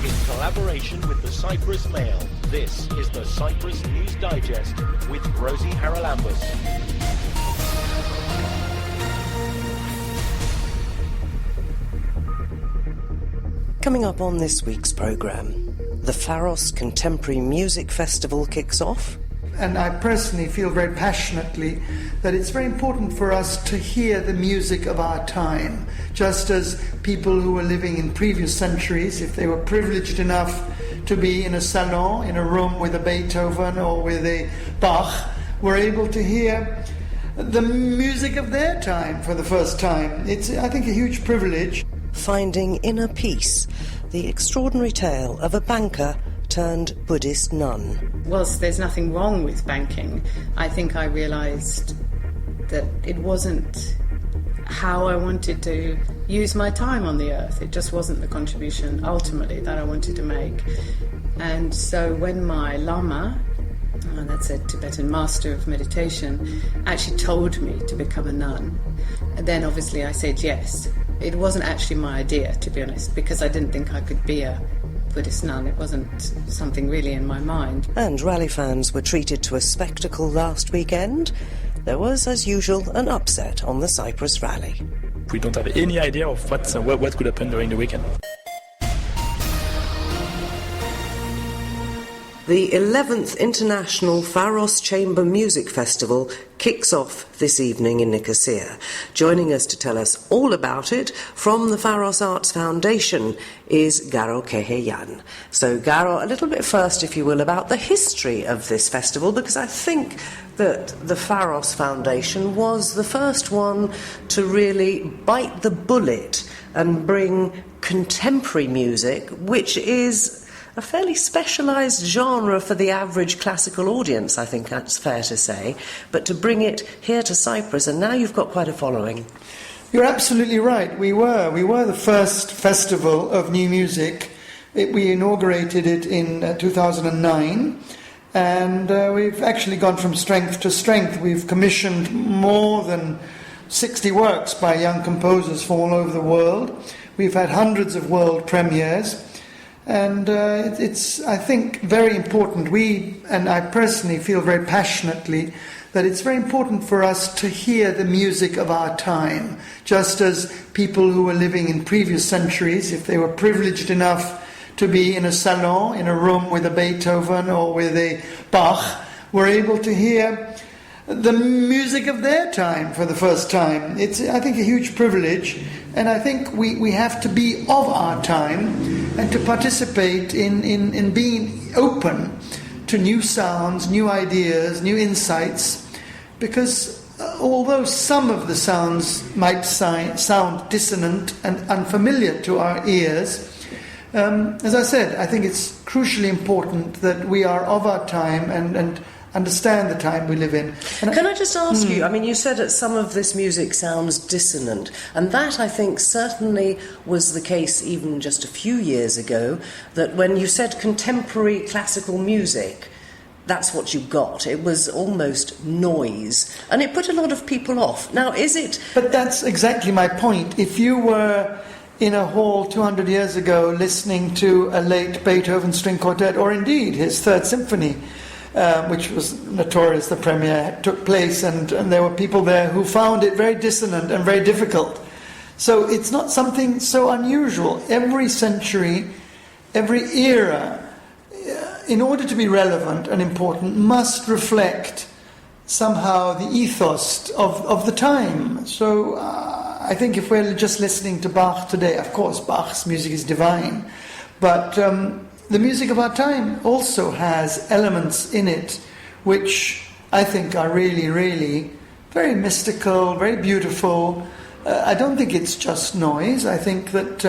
In collaboration with the Cyprus Mail, this is the Cyprus News Digest with Rosie Charalambous. Coming up on this week's programme, the Pharos Contemporary Music Festival kicks off. And I personally feel very passionately that it's very important for us to hear the music of our time, just as people who were living in previous centuries, if they were privileged enough to be in a salon, in a room with a Beethoven or with a Bach, were able to hear the music of their time for the first time. It's, I think, a huge privilege. Finding inner peace, the extraordinary tale of a banker turned Buddhist nun. Whilst there's nothing wrong with banking, I think I realised that it wasn't how I wanted to use my time on the earth. It just wasn't the contribution ultimately that I wanted to make. And so when my Lama, that's a Tibetan master of meditation, actually told me to become a nun, then obviously I said yes. It wasn't actually my idea, to be honest, because I didn't think I could be a Buddhist nun. It wasn't something really in my mind. And rally fans were treated to a spectacle last weekend. There was, as usual, an upset on the Cyprus Rally. We don't have any idea of what could happen during the weekend. The 11th International Pharos Chamber Music Festival kicks off this evening in Nicosia. Joining us to tell us all about it from the Pharos Arts Foundation is Garo Keheyan. So Garo, a little bit first, if you will, about the history of this festival, because I think that the Pharos Foundation was the first one to really bite the bullet and bring contemporary music, which is a fairly specialised genre for the average classical audience, I think that's fair to say, but to bring it here to Cyprus, and now you've got quite a following. You're absolutely right. We were the first festival of new music. We inaugurated it in 2009, and we've actually gone from strength to strength. We've commissioned more than 60 works by young composers from all over the world. We've had hundreds of world premieres. And it's, I think, very important. And I personally feel very passionately that it's very important for us to hear the music of our time, just as people who were living in previous centuries, if they were privileged enough to be in a salon, in a room with a Beethoven or with a Bach, were able to hear the music of their time for the first time. It's, I think, a huge privilege, and I think we have to be of our time and to participate in being open to new sounds, new ideas, new insights, because although some of the sounds might sound dissonant and unfamiliar to our ears, as I said, I think it's crucially important that we are of our time and understand the time we live in. And Can I just ask you, I mean, you said that some of this music sounds dissonant, and that, I think, certainly was the case even just a few years ago, that when you said contemporary classical music, that's what you got. It was almost noise, and it put a lot of people off. Now, is it... But that's exactly my point. If you were in a hall 200 years ago listening to a late Beethoven string quartet, or indeed his Third Symphony, which was notorious, the premiere took place, and there were people there who found it very dissonant and very difficult. So it's not something so unusual. Every century, every era, in order to be relevant and important, must reflect somehow the ethos of the time. So I think if we're just listening to Bach today, of course Bach's music is divine, but the music of our time also has elements in it which I think are really, really very mystical, very beautiful. I don't think it's just noise. I think that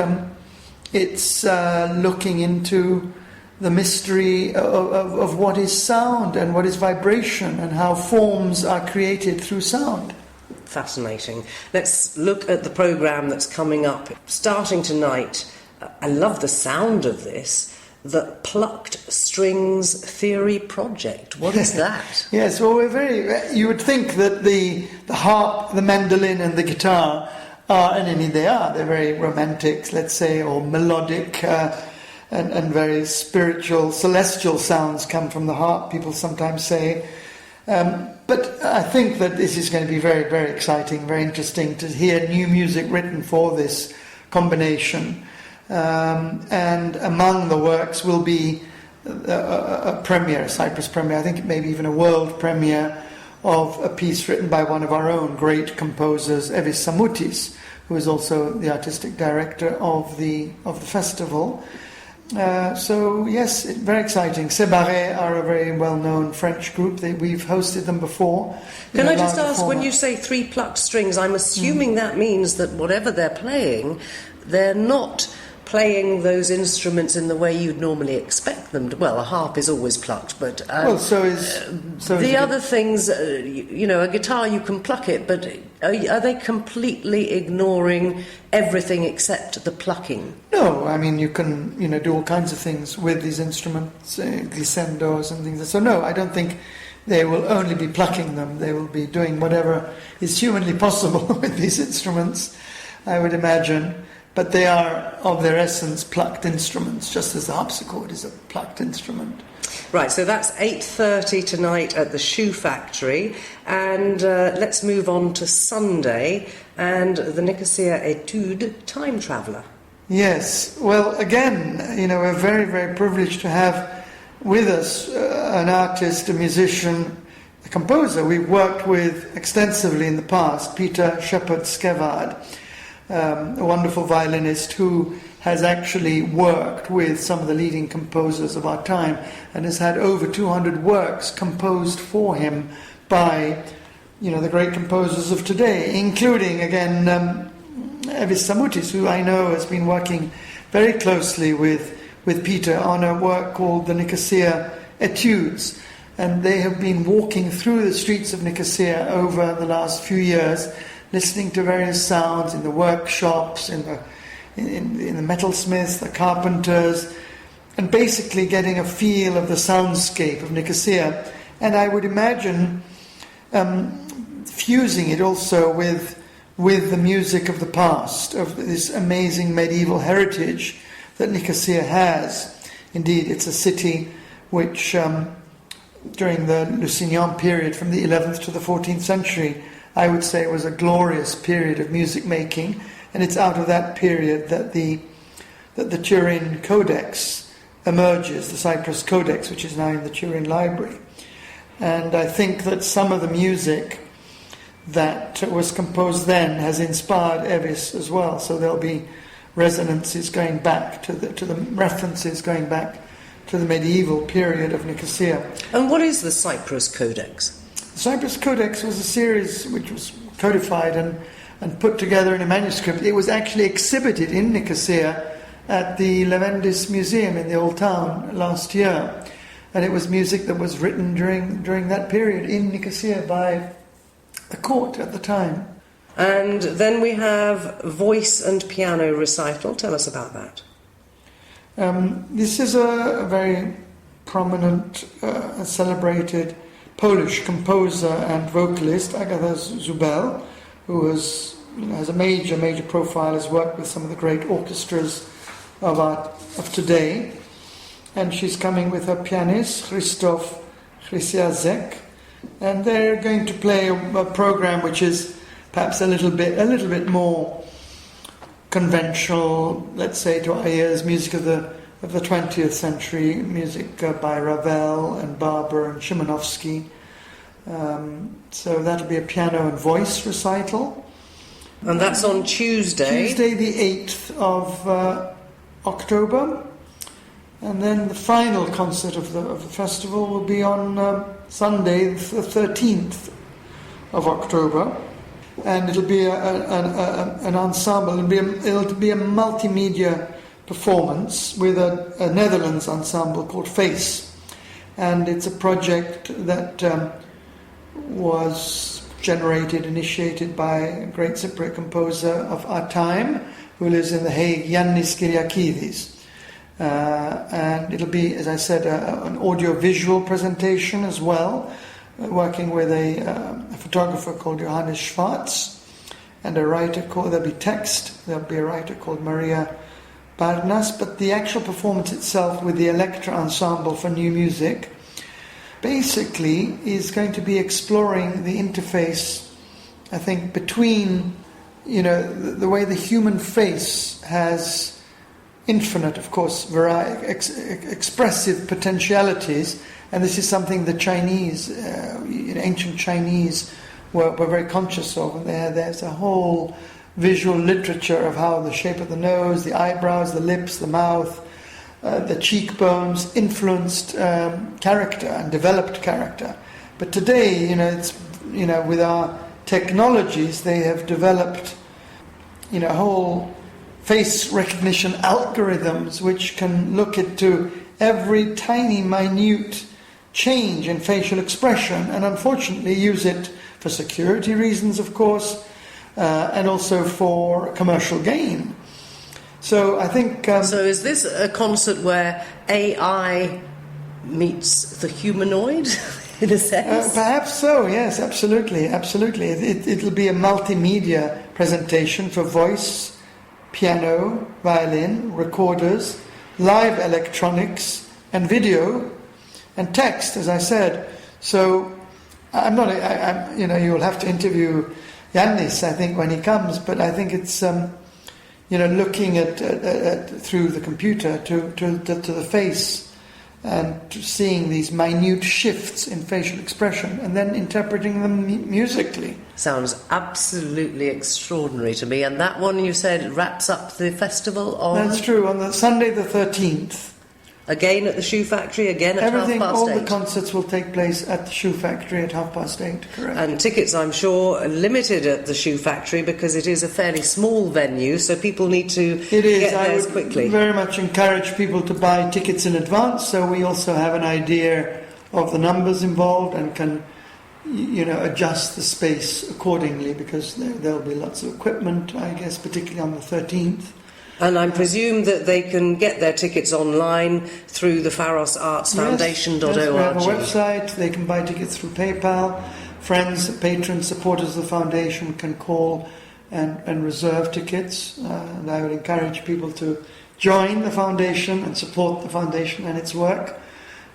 it's looking into the mystery of what is sound and what is vibration and how forms are created through sound. Fascinating. Let's look at the programme that's coming up. Starting tonight, I love the sound of this. The Plucked Strings Theory Project. What is that? Yes, well, you would think that the harp, the mandolin and the guitar are, and indeed they are, they're very romantic, let's say, or melodic and very spiritual, celestial sounds come from the harp, people sometimes say. But I think that this is going to be very, very exciting, very interesting to hear new music written for this combination. And among the works will be a premiere, a Cyprus premiere, I think maybe even a world premiere of a piece written by one of our own great composers, Evis Samoutis, who is also the artistic director of the festival. So yes, very exciting. Sebaret are a very well-known French group. We've hosted them before. Can I just ask, when you say 3 plucked strings, I'm assuming that means that whatever they're playing, they're not playing those instruments in the way you'd normally expect them to. Well, a harp is always plucked, but so is the other things. A guitar you can pluck it, but are they completely ignoring everything except the plucking? No, I mean you can do all kinds of things with these instruments, glissendos and things. So no, I don't think they will only be plucking them. They will be doing whatever is humanly possible with these instruments, I would imagine. But they are, of their essence, plucked instruments, just as the harpsichord is a plucked instrument. Right, so that's 8:30 tonight at the Shoe Factory. And let's move on to Sunday and the Nicosia Etude Time Traveller. Yes, well, again, we're very, very privileged to have with us an artist, a musician, a composer we've worked with extensively in the past, Peter Shepard-Skevard. A wonderful violinist who has actually worked with some of the leading composers of our time and has had over 200 works composed for him by, the great composers of today, including, again, Evis Samoutis, who I know has been working very closely with Peter on a work called the Nicosia Etudes. And they have been walking through the streets of Nicosia over the last few years, listening to various sounds in the workshops, in the metalsmiths, the carpenters, and basically getting a feel of the soundscape of Nicosia. And I would imagine fusing it also with the music of the past, of this amazing medieval heritage that Nicosia has. Indeed, it's a city which, during the Lusignan period, from the 11th to the 14th century, I would say was a glorious period of music making, and it's out of that period that the Turin Codex emerges, the Cyprus Codex, which is now in the Turin Library. And I think that some of the music that was composed then has inspired Evis as well. So there'll be resonances going back to the references going back to the medieval period of Nicosia. And what is the Cyprus Codex? The Cyprus Codex was a series which was codified and put together in a manuscript. It was actually exhibited in Nicosia at the Levendis Museum in the Old Town last year. And it was music that was written during that period in Nicosia by the court at the time. And then we have voice and piano recital. Tell us about that. This is a very prominent, celebrated Polish composer and vocalist, Agata Zubel, who has a major profile, has worked with some of the great orchestras of today. And she's coming with her pianist, Krzysztof Chrysiazek, and they're going to play a program which is perhaps a little bit more conventional, let's say, to our ears, music of the 20th century, music by Ravel and Barber and Szymanowski. So that'll be a piano and voice recital. And that's on Tuesday? Tuesday the 8th of October. And then the final concert of the festival will be on Sunday the 13th of October. And it'll be an ensemble, it'll be a multimedia performance with a Netherlands ensemble called Face. And it's a project that was initiated by a great Cypriot composer of our time who lives in The Hague, Yannis Kyriakidis. And it'll be, as I said, an audio-visual presentation as well, working with a photographer called Johannes Schwartz and a writer called, there'll be a writer called Maria Parnas, but the actual performance itself with the Electra Ensemble for New Music basically is going to be exploring the interface, I think, between, the way the human face has infinite, of course, expressive potentialities, and this is something the Chinese, ancient Chinese, were very conscious of, and there's a whole visual literature of how the shape of the nose, the eyebrows, the lips, the mouth, the cheekbones influenced character and developed character. But today, with our technologies, they have developed, whole face recognition algorithms which can look into every tiny, minute change in facial expression, and unfortunately use it for security reasons, of course, and also for commercial gain. So I think... so is this a concert where AI meets the humanoid, in a sense? Perhaps so, yes, absolutely. It'll be a multimedia presentation for voice, piano, violin, recorders, live electronics, and video, and text, as I said. So you'll have to interview Yannis, I think, when he comes, but I think it's... looking at through the computer to the face and seeing these minute shifts in facial expression and then interpreting them musically. Sounds absolutely extraordinary to me. And that one, you said, wraps up the festival on... That's true, on the Sunday the 13th. Again at the Shoe Factory, again at 8:30? All the concerts will take place at the Shoe Factory at 8:30, correct. And tickets, I'm sure, are limited at the Shoe Factory because it is a fairly small venue, so people need to get theirs quickly. I would very much encourage people to buy tickets in advance, so we also have an idea of the numbers involved and can, adjust the space accordingly, because there'll be lots of equipment, I guess, particularly on the 13th. And I presume that they can get their tickets online through the Pharos Arts Foundation.org. Yes, we have a website. They can buy tickets through PayPal. Friends, patrons, supporters of the foundation can call and reserve tickets. And I would encourage people to join the foundation and support the foundation and its work.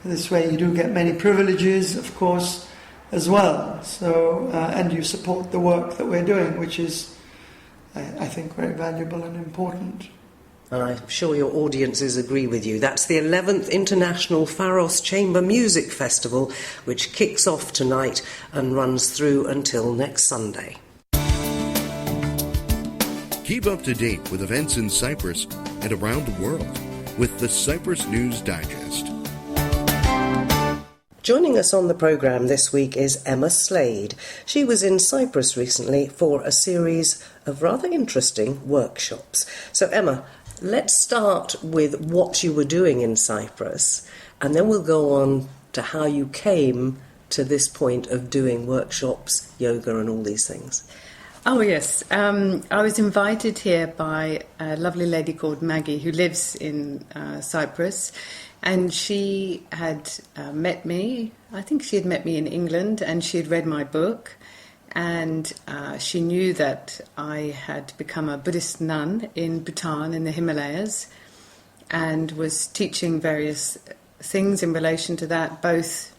This way you do get many privileges, of course, as well. So, and you support the work that we're doing, which is, I think, very valuable and important. And I'm sure your audiences agree with you. That's the 11th International Pharos Chamber Music Festival, which kicks off tonight and runs through until next Sunday. Keep up to date with events in Cyprus and around the world with the Cyprus News Digest. Joining us on the programme this week is Emma Slade. She was in Cyprus recently for a series of rather interesting workshops. So Emma, let's start with what you were doing in Cyprus, and then we'll go on to how you came to this point of doing workshops, yoga and all these things. Oh yes, I was invited here by a lovely lady called Maggie who lives in Cyprus. And she had met me, I think she had met me in England, and she had read my book, and she knew that I had become a Buddhist nun in Bhutan in the Himalayas, and was teaching various things in relation to that, both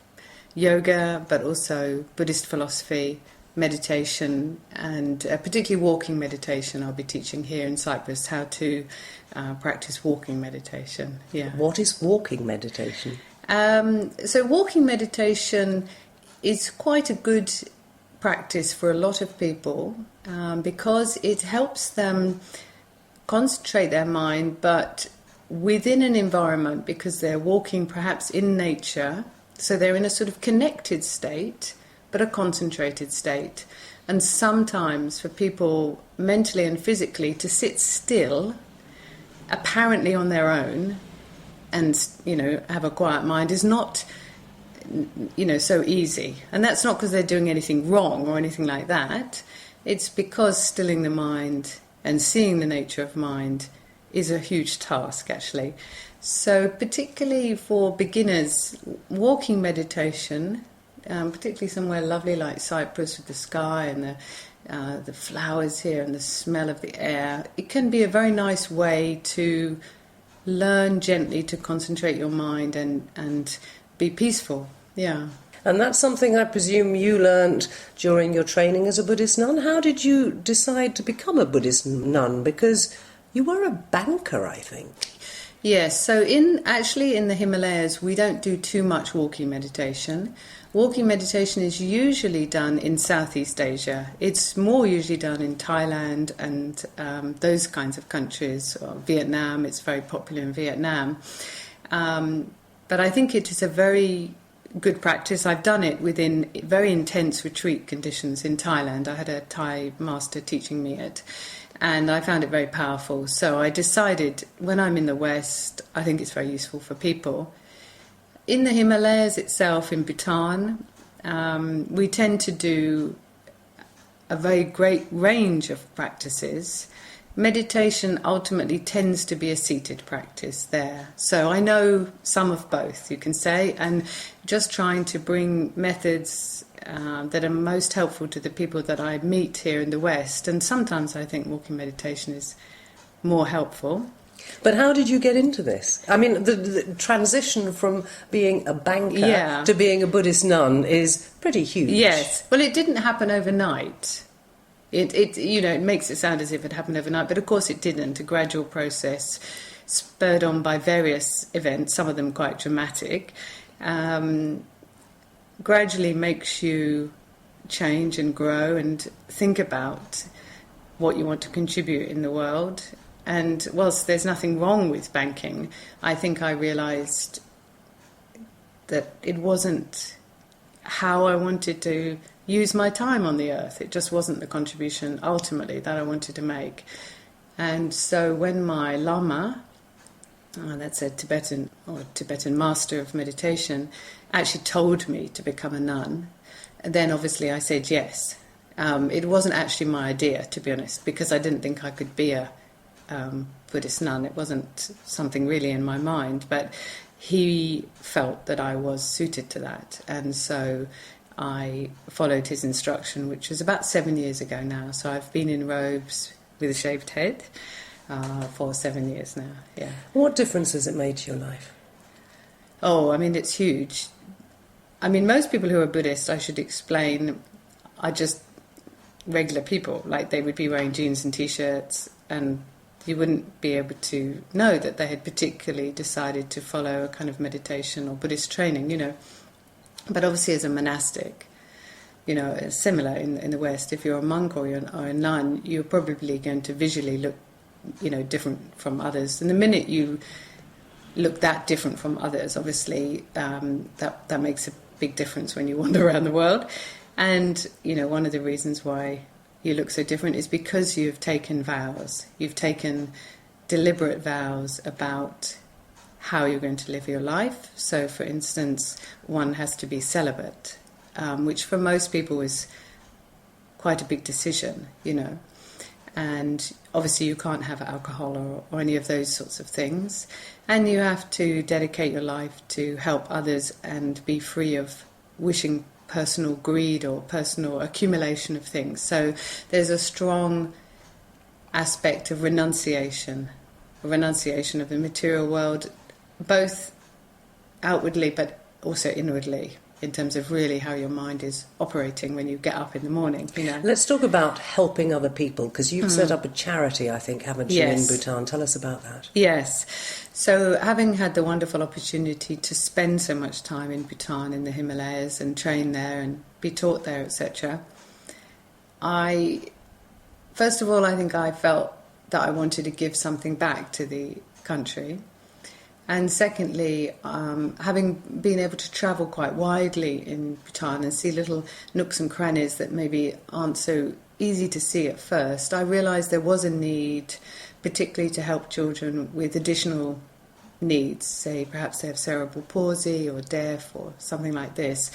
yoga but also Buddhist philosophy, meditation, and particularly walking meditation. I'll be teaching here in Cyprus how to practice walking meditation. Yeah. What is walking meditation? So walking meditation is quite a good practice for a lot of people because it helps them concentrate their mind, but within an environment, because they're walking perhaps in nature, so they're in a sort of connected state, but a concentrated state. And sometimes for people mentally and physically to sit still, apparently on their own, and, have a quiet mind is not, so easy. And that's not because they're doing anything wrong or anything like that. It's because stilling the mind and seeing the nature of mind is a huge task, actually. So particularly for beginners, walking meditation, particularly somewhere lovely like Cyprus with the sky and the the flowers here and the smell of the air. It can be a very nice way to learn gently to concentrate your mind and be peaceful. Yeah. And that's something I presume you learnt during your training as a Buddhist nun. How did you decide to become a Buddhist nun? Because you were a banker, I think. Yes, so in the Himalayas, we don't do too much walking meditation. Walking meditation is usually done in Southeast Asia. It's more usually done in Thailand and those kinds of countries. Or Vietnam, it's very popular in Vietnam. But I think it is a very good practice. I've done it within very intense retreat conditions in Thailand. I had a Thai master teaching me it, and I found it very powerful. So I decided, when I'm in the West, I think it's very useful for people. In the Himalayas itself, in Bhutan, we tend to do a very great range of practices. Meditation ultimately tends to be a seated practice there. So I know some of both, you can say, and just trying to bring methods that are most helpful to the people that I meet here in the West. And sometimes I think walking meditation is more helpful. But how did you get into this? I mean, the transition from being a banker to being a Buddhist nun is pretty huge. Yes. Well, it didn't happen overnight. It makes it sound as if it happened overnight, but of course it didn't. A gradual process spurred on by various events, some of them quite dramatic, gradually makes you change and grow and think about what you want to contribute in the world. And whilst there's nothing wrong with banking, I think I realised that it wasn't how I wanted to use my time on the earth. It just wasn't the contribution ultimately that I wanted to make. And so when my Lama, that's a Tibetan master of meditation, actually told me to become a nun, then obviously I said yes. It wasn't actually my idea, to be honest, because I didn't think I could be a Buddhist nun. It wasn't something really in my mind, but he felt that I was suited to that, and so I followed his instruction, which was about 7 years ago now. So I've been in robes with a shaved head for 7 years now. Yeah. What difference has it made to your life? Oh, I mean, it's huge. I mean, most people who are Buddhist, I should explain, are just regular people. Like, they would be wearing jeans and T-shirts, and you wouldn't be able to know that they had particularly decided to follow a kind of meditation or Buddhist training, But obviously as a monastic, similar in the West, if you're a monk or a nun, you're probably going to visually look, different from others. And the minute you look that different from others, obviously that makes a big difference when you wander around the world. And, one of the reasons why you look so different is because you've taken vows. You've taken deliberate vows about how you're going to live your life. So, for instance, one has to be celibate, which for most people is quite a big decision, And obviously you can't have alcohol or any of those sorts of things. And you have to dedicate your life to help others and be free of wishing personal greed or personal accumulation of things. So there's a strong aspect of renunciation of the material world, both outwardly but also inwardly, in terms of really how your mind is operating when you get up in the morning. Let's talk about helping other people, because you've set up a charity, I think, haven't you, in Bhutan? Tell us about that. Yes. So having had the wonderful opportunity to spend so much time in Bhutan, in the Himalayas, and train there and be taught there, etc., first of all, I think I felt that I wanted to give something back to the country. And secondly, having been able to travel quite widely in Bhutan and see little nooks and crannies that maybe aren't so easy to see at first, I realised there was a need, particularly to help children with additional needs, say perhaps they have cerebral palsy or deaf or something like this,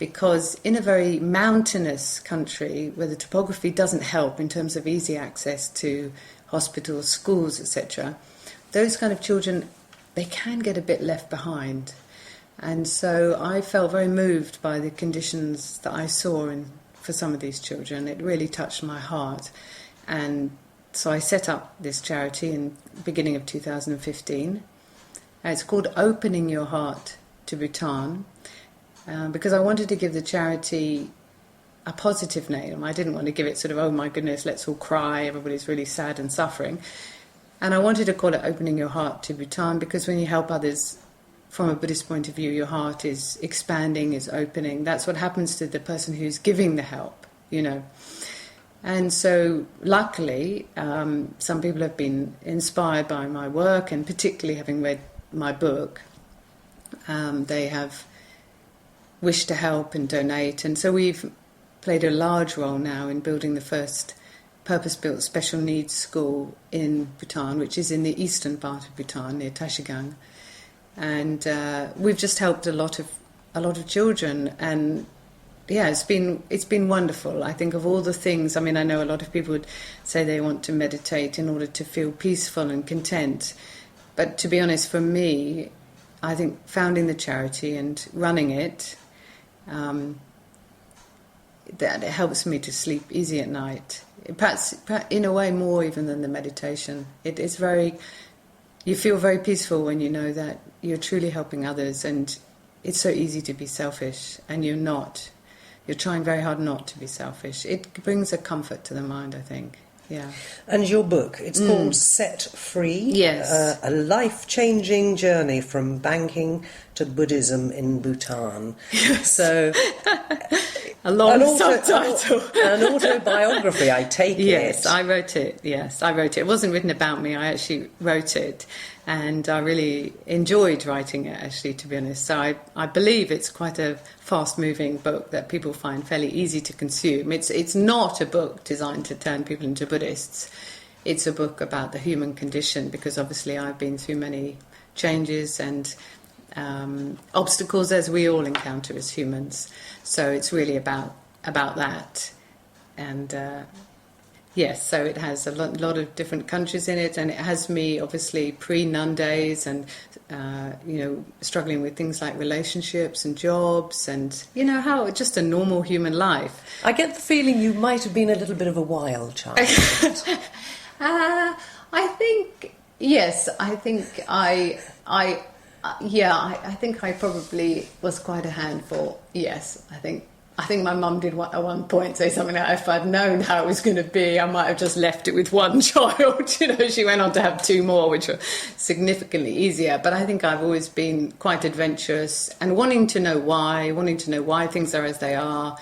because in a very mountainous country where the topography doesn't help in terms of easy access to hospitals, schools, etc., those kind of children, they can get a bit left behind. And so I felt very moved by the conditions that I saw for for some of these children. It really touched my heart. And so I set up this charity in the beginning of 2015. It's called Opening Your Heart to Bhutan, because I wanted to give the charity a positive name. I didn't want to give it sort of, oh my goodness, let's all cry, everybody's really sad and suffering. And I wanted to call it Opening Your Heart to Bhutan, because when you help others from a Buddhist point of view, your heart is expanding, is opening. That's what happens to the person who's giving the help, you know. And so, luckily, some people have been inspired by my work, and particularly having read my book, they have wished to help and donate. And so we've played a large role now in building the first purpose-built special needs school in Bhutan, which is in the eastern part of Bhutan, near Tashigang. And we've just helped a lot of children, and yeah, it's been wonderful. I think of all the things, I mean, I know a lot of people would say they want to meditate in order to feel peaceful and content, but to be honest, for me, I think founding the charity and running it, that it helps me to sleep easy at night. Perhaps in a way more even than the meditation. It's very, you feel very peaceful when you know that you're truly helping others, and it's so easy to be selfish, and you're not. You're trying very hard not to be selfish. It brings a comfort to the mind, I think. Yeah. And your book, it's called Set Free. Yes. A life-changing journey from banking to Buddhism in Bhutan. Yes. So, a long subtitle. An autobiography, I take it. Yes, I wrote it. Yes, I wrote it. It wasn't written about me. I actually wrote it. And I really enjoyed writing it, actually, to be honest. So I believe it's quite a fast-moving book that people find fairly easy to consume. It's not a book designed to turn people into Buddhists. It's a book about the human condition, because obviously I've been through many changes and obstacles, as we all encounter as humans. So it's really about that. And yes, so it has a lot of different countries in it, and it has me obviously pre-nun days, and struggling with things like relationships and jobs, and how just a normal human life. I get the feeling you might have been a little bit of a wild child. I think yes. I think I think I probably was quite a handful. Yes, I think my mum did at one point say something like, if I'd known how it was going to be, I might have just left it with one child. She went on to have two more, which were significantly easier. But I think I've always been quite adventurous and wanting to know why things are as they are.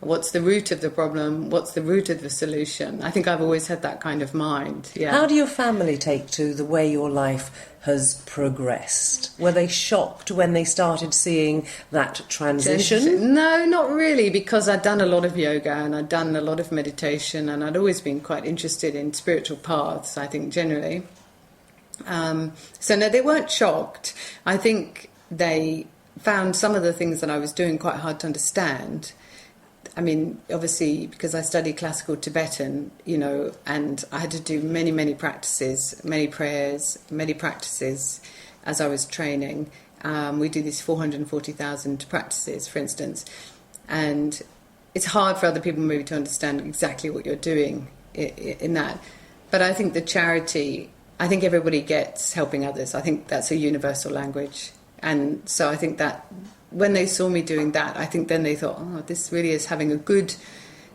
What's the root of the problem? What's the root of the solution? I think I've always had that kind of mind. Yeah. How do your family take to the way your life has progressed? Were they shocked when they started seeing that transition? No, not really, because I'd done a lot of yoga and I'd done a lot of meditation, and I'd always been quite interested in spiritual paths, I think, generally. So no, they weren't shocked. I think they found some of the things that I was doing quite hard to understand. I mean, obviously, because I studied classical Tibetan, and I had to do many, many practices, many prayers, many practices as I was training. We do these 440,000 practices, for instance, and it's hard for other people maybe to understand exactly what you're doing in that. But I think the charity, I think everybody gets helping others. I think that's a universal language. And so I think that when they saw me doing that, I think then they thought, oh, this really is having a good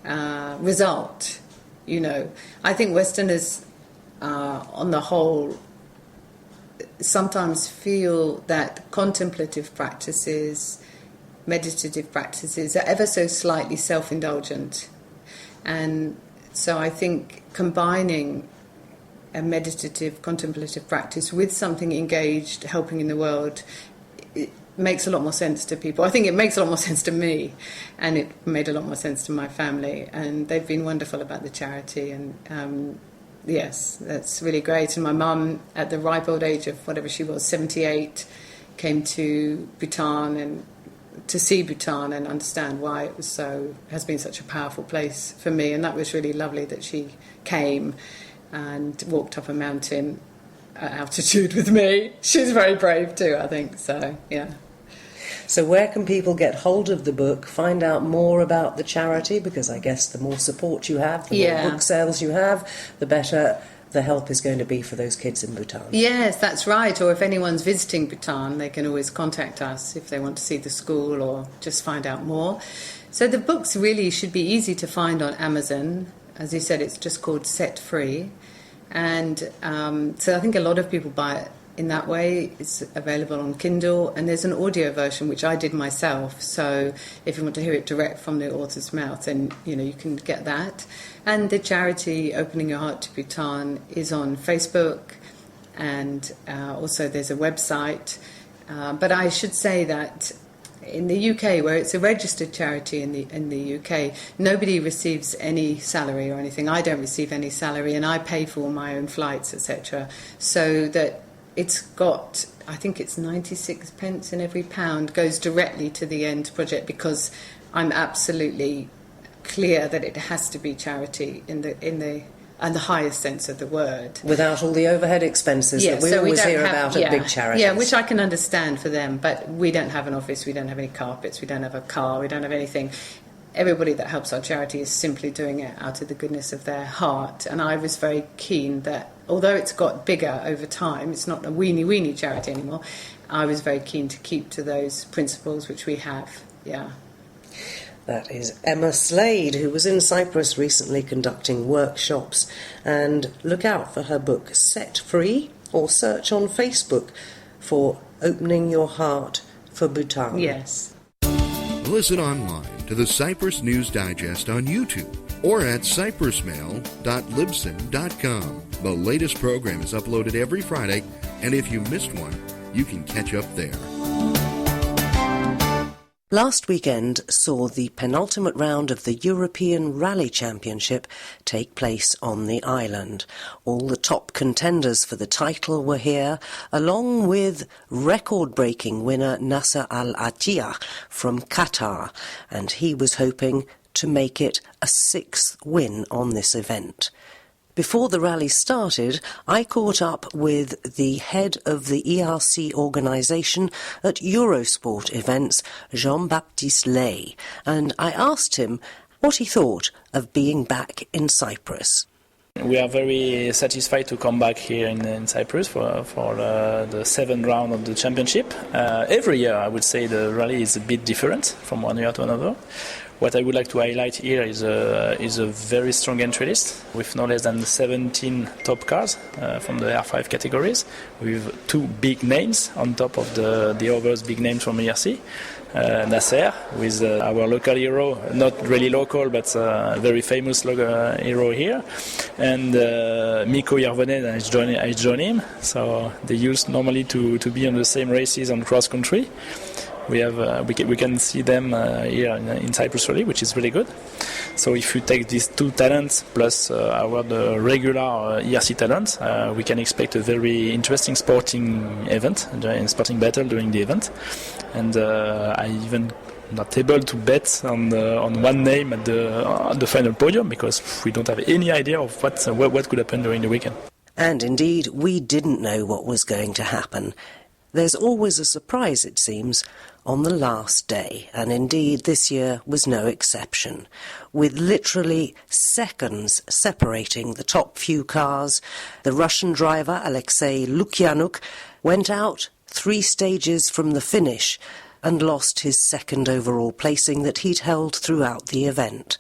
result. I think Westerners, on the whole, sometimes feel that contemplative practices, meditative practices are ever so slightly self-indulgent. And so I think combining a meditative, contemplative practice with something engaged, helping in the world, it makes a lot more sense to people. I think it makes a lot more sense to me, and it made a lot more sense to my family, and they've been wonderful about the charity, and yes, that's really great. And my mum, at the ripe old age of whatever she was, 78, came to Bhutan and to see Bhutan and understand why it has been such a powerful place for me, and that was really lovely that she came and walked up a mountain at altitude with me. She's very brave too, I think, so yeah. So where can people get hold of the book, find out more about the charity? Because I guess the more support you have, the more book sales you have, the better the help is going to be for those kids in Bhutan. Yes, that's right. Or if anyone's visiting Bhutan, they can always contact us if they want to see the school or just find out more. So the books really should be easy to find on Amazon. As you said, it's just called Set Free. And so I think a lot of people buy it in that way. It's available on Kindle, and there's an audio version which I did myself. So if you want to hear it direct from the author's mouth, then you can get that. And the charity Opening Your Heart to Bhutan is on Facebook, and also there's a website. But I should say that in the UK, where it's a registered charity in the UK, nobody receives any salary or anything. I don't receive any salary, and I pay for all my own flights, etc. So that it's got, I think it's 96 pence in every pound goes directly to the end project, because I'm absolutely clear that it has to be charity in the highest sense of the word. Without all the overhead expenses that we always hear about at big charities. Yeah, which I can understand for them, but we don't have an office, we don't have any carpets, we don't have a car, we don't have anything. Everybody that helps our charity is simply doing it out of the goodness of their heart. And I was very keen that, although it's got bigger over time, it's not a weeny charity anymore, I was very keen to keep to those principles which we have, yeah. That is Emma Slade, who was in Cyprus recently conducting workshops. And look out for her book Set Free, or search on Facebook for Opening Your Heart for Bhutan. Yes. Listen online to the Cyprus News Digest on YouTube or at cyprusmail.libsyn.com. The latest program is uploaded every Friday, and if you missed one, you can catch up there. Last weekend saw the penultimate round of the European Rally Championship take place on the island. All the top contenders for the title were here, along with record-breaking winner Nasser Al-Attiyah from Qatar, and he was hoping to make it a 6th win on this event. Before the rally started, I caught up with the head of the ERC organisation at Eurosport events, Jean-Baptiste Lay, and I asked him what he thought of being back in Cyprus. We are very satisfied to come back here in Cyprus for the 7th round of the championship. Every year, I would say, the rally is a bit different from one year to another. What I would like to highlight here is a very strong entry list with no less than 17 top cars from the R5 categories, with 2 big names on top of the others big names from ERC. Nasser, with our local hero, not really local, but very famous hero here, and Mikko Järvonen has joined him. So they used normally to be on the same races on cross country. We can see them here in Cyprus Rally, which is really good. So if you take these 2 talents plus the regular ERC talents, we can expect a very interesting sporting event, sporting battle during the event. And I even not able to bet on one name at the final podium, because we don't have any idea of what could happen during the weekend. And indeed, we didn't know what was going to happen. There's always a surprise, it seems, on the last day, and indeed this year was no exception. With literally seconds separating the top few cars, the Russian driver Alexei Lukyanuk went out 3 stages from the finish and lost his 2nd overall placing that he'd held throughout the event.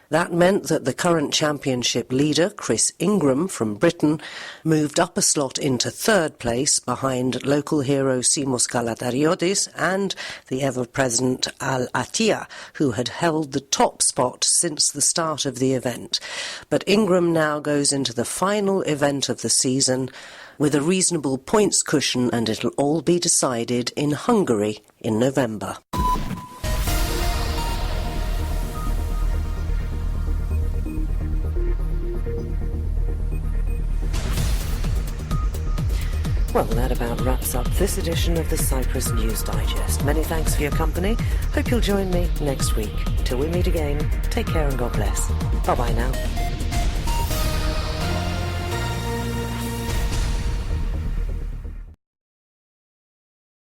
That meant that the current championship leader, Chris Ingram from Britain, moved up a slot into 3rd place behind local hero Simos Kalatariotis and the ever-present Al-Attiyah, who had held the top spot since the start of the event. But Ingram now goes into the final event of the season with a reasonable points cushion, and it'll all be decided in Hungary in November. Well, that about wraps up this edition of the Cyprus News Digest. Many thanks for your company. Hope you'll join me next week. Till we meet again, take care and God bless. Bye-bye now.